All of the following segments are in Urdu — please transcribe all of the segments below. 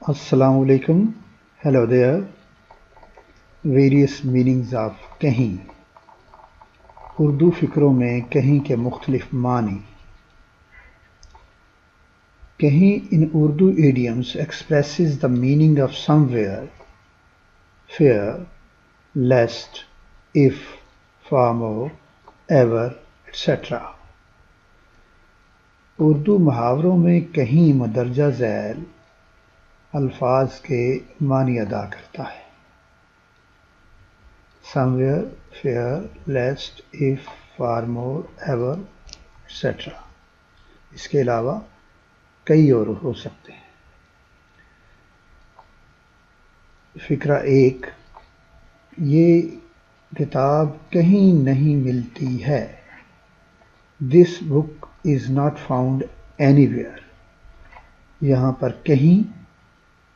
Assalamu alaikum. Hello there. Various meanings of کہیں. اردو فکروں میں کہیں کے مختلف معنی. کہیں in Urdu idioms expresses the meaning of somewhere, fair, lest, if, far more, ever, etc. Urdu محاوروں میں کہیں مدرجہ ذیل الفاظ کے معنی ادا کرتا ہے. somewhere, fair, lest, if, far more, ever, etc. اس کے علاوہ کئی اور ہو سکتے ہیں. فقرہ 1. یہ کتاب کہیں نہیں ملتی ہے. This book is not found anywhere. یہاں پر کہیں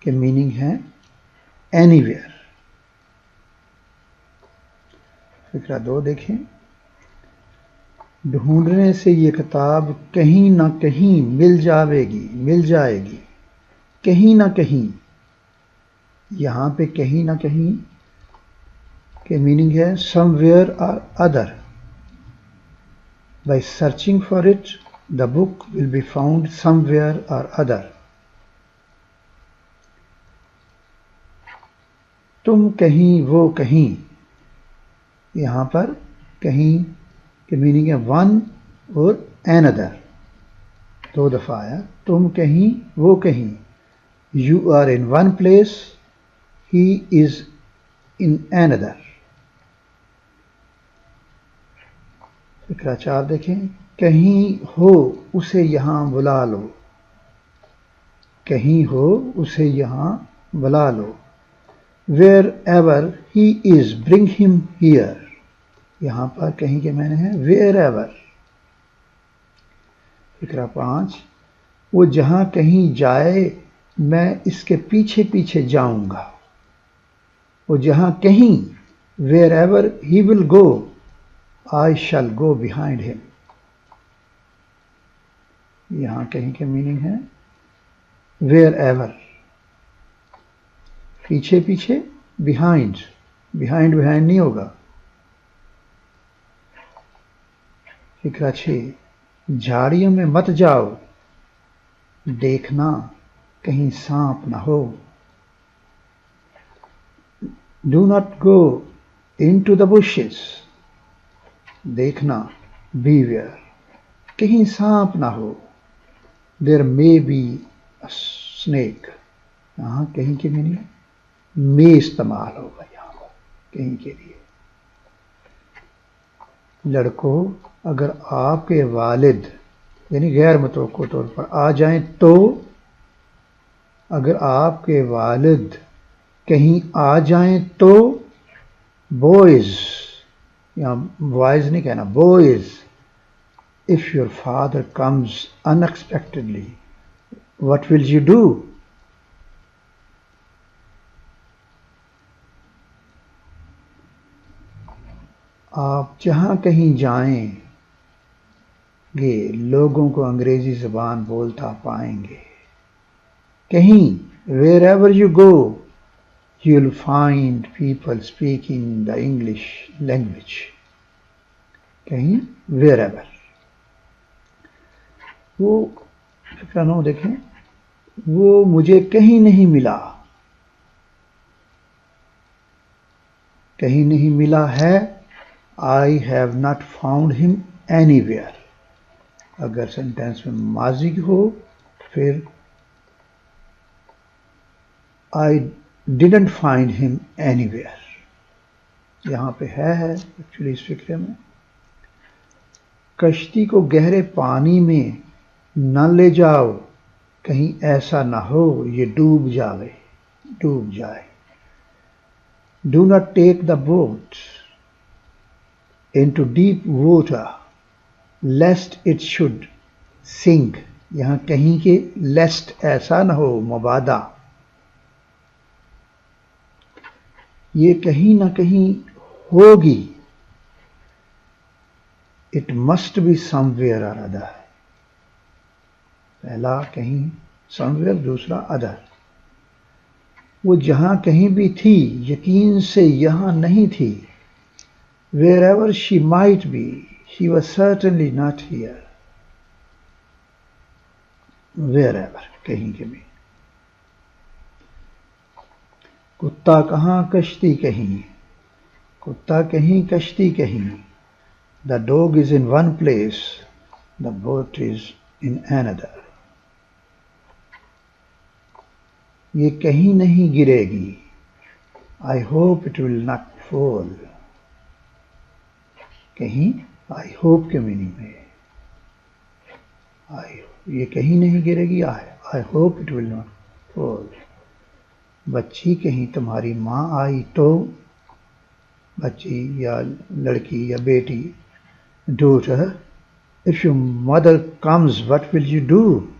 کے میننگ ہے anywhere. فقرہ 2 دیکھیں. ڈھونڈنے سے یہ کتاب کہیں نہ کہیں مل جائے گی. کہیں نہ کہیں. یہاں پہ کہیں نہ کہیں کے میننگ ہے somewhere or other. By searching for it, the book will be found somewhere or other. تم کہیں وہ کہیں. یہاں پر کہیں کے میننگ ہے one اور another. 2 دفعہ آیا. تم کہیں وہ کہیں. You are in one place, he is in another. فقرہ 4 دیکھیں. کہیں ہو اسے یہاں بلا لو. کہیں ہو اسے یہاں بلا لو. Wherever he is, bring him here. یہاں پر کہیں کے معنی ہے wherever. فقرہ 5. وہ جہاں کہیں جائے میں اس کے پیچھے پیچھے جاؤں گا. وہ جہاں کہیں wherever he will go, I shall go behind him. یہاں کہیں کے میننگ ہے wherever. پیچھے پیچھے behind نہیں ہوگا. فقرہ 6. جھاڑیوں میں مت جاؤ. دیکھنا کہیں سانپ نہ ہو. Do not go into the bushes. دیکھنا beware. کہیں سانپ نہ ہو. There may be a snake. یہاں کہیں کے معنی میں استعمال ہوگا. یہاں پر کہیں کے لیے. لڑکوں اگر آپ کے والد یعنی غیر متوقع طور پر آ جائیں تو. اگر آپ کے والد کہیں آ جائیں تو. boys یا boys نہیں کہنا boys. if your father comes unexpectedly, what will you do? آپ جہاں کہیں جائیں گے لوگوں کو انگریزی زبان بولتا پائیں گے. کہیں wherever you go, you'll find people speaking the English language. کہیں wherever. وہ فقرہ 9 دیکھیں. وہ مجھے کہیں نہیں ملا. کہیں نہیں ملا ہے I have not found him anywhere. اگر سینٹینس میں ماضی ہو پھر I didn't find him anywhere. یہاں پہ ہے ایکچولی اس فقرے میں. کشتی کو گہرے پانی میں نہ لے جاؤ. کہیں ایسا نہ ہو یہ ڈوب جائے. Do not take the boat into deep water lest it should sink. یہاں کہیں کہ lest ایسا نہ ہو مبادا. یہ کہیں نہ کہیں ہوگی. It must be somewhere or other. پہلا کہیں somewhere دوسرا other. وہ جہاں کہیں بھی تھی یقین سے یہاں نہیں تھی. Wherever she might be, she was certainly not here. Wherever, کہیں کے بھی. کتا کہاں کشتی کہیں, کتا کہیں کشتی کہیں. The dog is in one place, the boat is in another. یہ کہیں نہیں گرے گی. I hope it will not fall. کہیں I hope کے معنی میں یہ کہیں نہیں گرے گی. I hope it will not fall. بچی کہیں تمہاری ماں آئی تو, بچی یا لڑکی یا بیٹی, daughter, if your mother comes, what will you do?